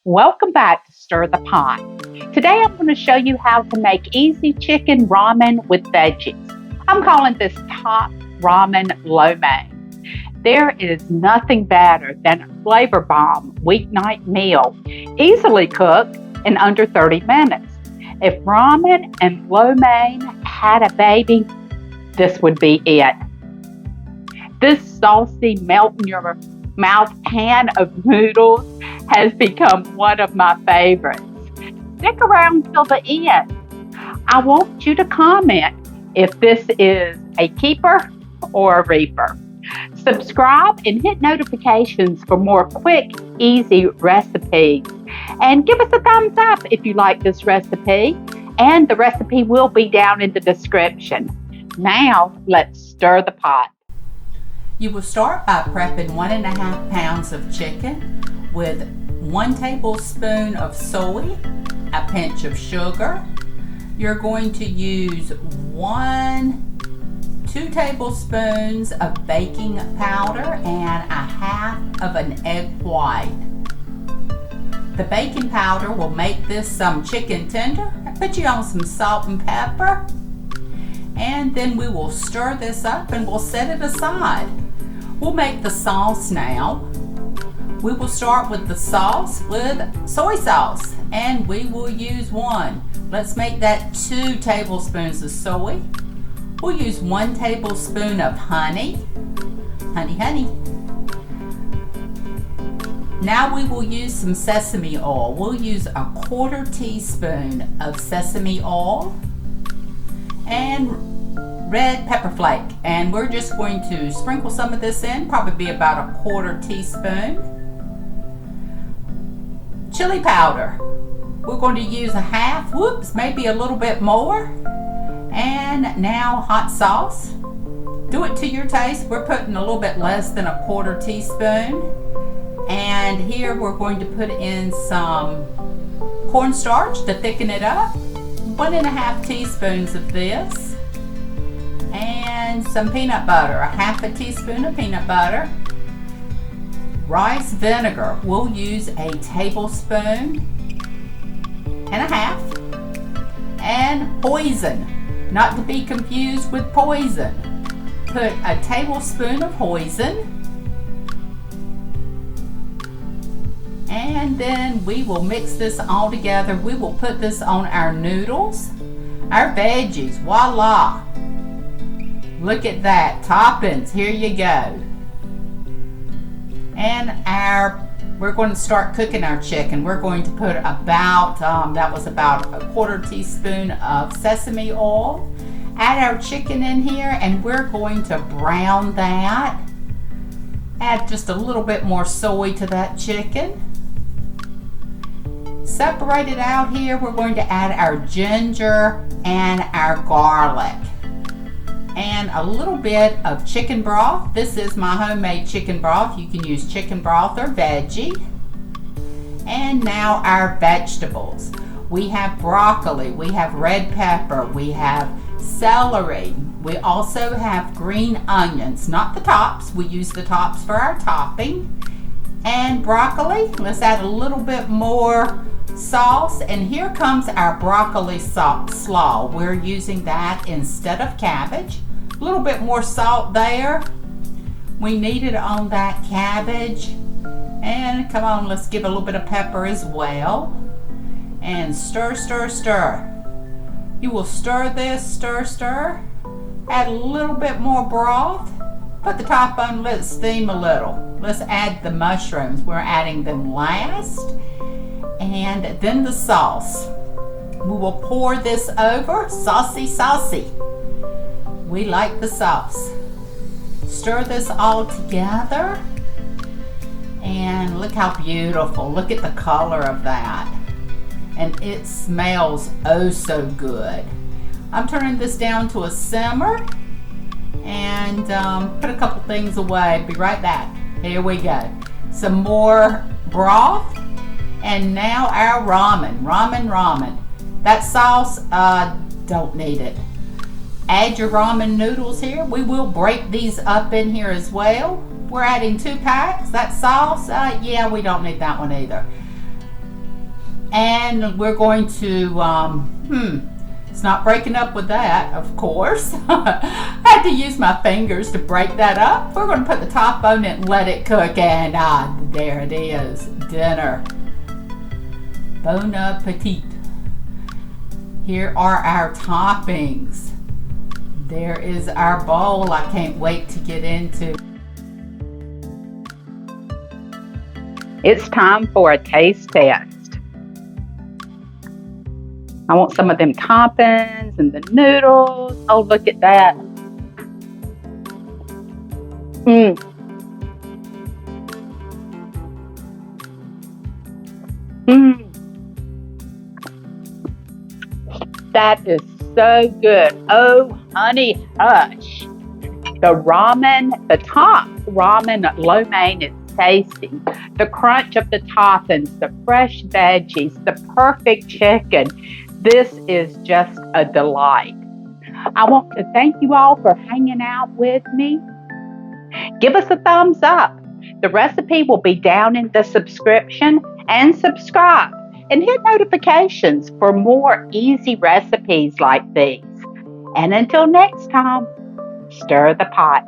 Welcome back to Stir the Pot. Today I'm going to show you how to make easy chicken ramen with veggies. I'm calling this top ramen lo mein. There is nothing better than a flavor bomb weeknight meal, easily cooked in under 30 minutes. If ramen and lo mein had a baby, this would be it. This saucy melt in your mouth pan of noodles has become one of my favorites. Stick around till the end. I want you to comment if this is a keeper or a reaper. Subscribe and hit notifications for more quick, easy recipes. And give us a thumbs up if you like this recipe. And the recipe will be down in the description. Now, let's stir the pot. You will start by prepping 1.5 pounds of chicken with 1 tablespoon of soy, a pinch of sugar. You're going to use 2 tablespoons of baking powder and 1/2 of an egg white. The baking powder will make this some chicken tender. I put you on some salt and pepper. And then we will stir this up and we'll set it aside. We'll make the sauce now. We will start with the sauce with soy sauce, and we will use 1. Let's make that 2 tablespoons of soy. We'll use 1 tablespoon of honey. Honey. Now we will use some sesame oil. We'll use a 1/4 teaspoon of sesame oil and red pepper flake, and we're just going to sprinkle some of this in, probably be about a 1/4 teaspoon. Chili powder, we're going to use 1/2, maybe a little bit more. And now hot sauce, do it to your taste. We're putting a little bit less than a 1/4 teaspoon. And here we're going to put in some cornstarch to thicken it up, 1.5 teaspoons of this. And some peanut butter, 1/2 teaspoon of peanut butter. Rice vinegar, we'll use a 1.5 tablespoons. And hoisin, not to be confused with poison. Put a tablespoon of hoisin. And then we will mix this all together. We will put this on our noodles, our veggies, voila. Look at that, toppings, here you go. And we're going to start cooking our chicken. We're going to put about, that was about a 1/4 teaspoon of sesame oil. Add our chicken in here and we're going to brown that. Add just a little bit more soy to that chicken. Separate it out here. We're going to add our ginger and our garlic. And a little bit of chicken broth. This is my homemade chicken broth. You can use chicken broth or veggie. And now our vegetables. We have broccoli, we have red pepper, we have celery. We also have green onions, not the tops. We use the tops for our topping. And broccoli, let's add a little bit more sauce, and here comes our broccoli slaw. We're using that instead of cabbage. A little bit more salt there. We need it on that cabbage. And come on, let's give a little bit of pepper as well. And stir. You will stir this, stir. Add a little bit more broth. Put the top on, let it steam a little. Let's add the mushrooms. We're adding them last. And then the sauce. We will pour this over, saucy. We like the sauce. Stir this all together. And look how beautiful. Look at the color of that. And it smells oh so good. I'm turning this down to a simmer and put a couple things away. Be right back. Here we go. Some more broth. And now our ramen. That sauce, don't need it. Add your ramen noodles here. We will break these up in here as well. We're adding 2 packs. That sauce, yeah, we don't need that one either. And we're going to, it's not breaking up with that, of course. I had to use my fingers to break that up. We're going to put the top on it and let it cook, and there it is, dinner. Bon appetit. Here are our toppings. There is our bowl. I can't wait to get into. It's time for a taste test. I want some of them toppings and the noodles. Oh, look at that. That is so good. Oh, honey, hush. The top ramen lo mein is tasty. The crunch of the toppings, the fresh veggies, the perfect chicken. This is just a delight. I want to thank you all for hanging out with me. Give us a thumbs up. The recipe will be down in the subscription, and subscribe and hit notifications for more easy recipes like these. And until next time, stir the pot.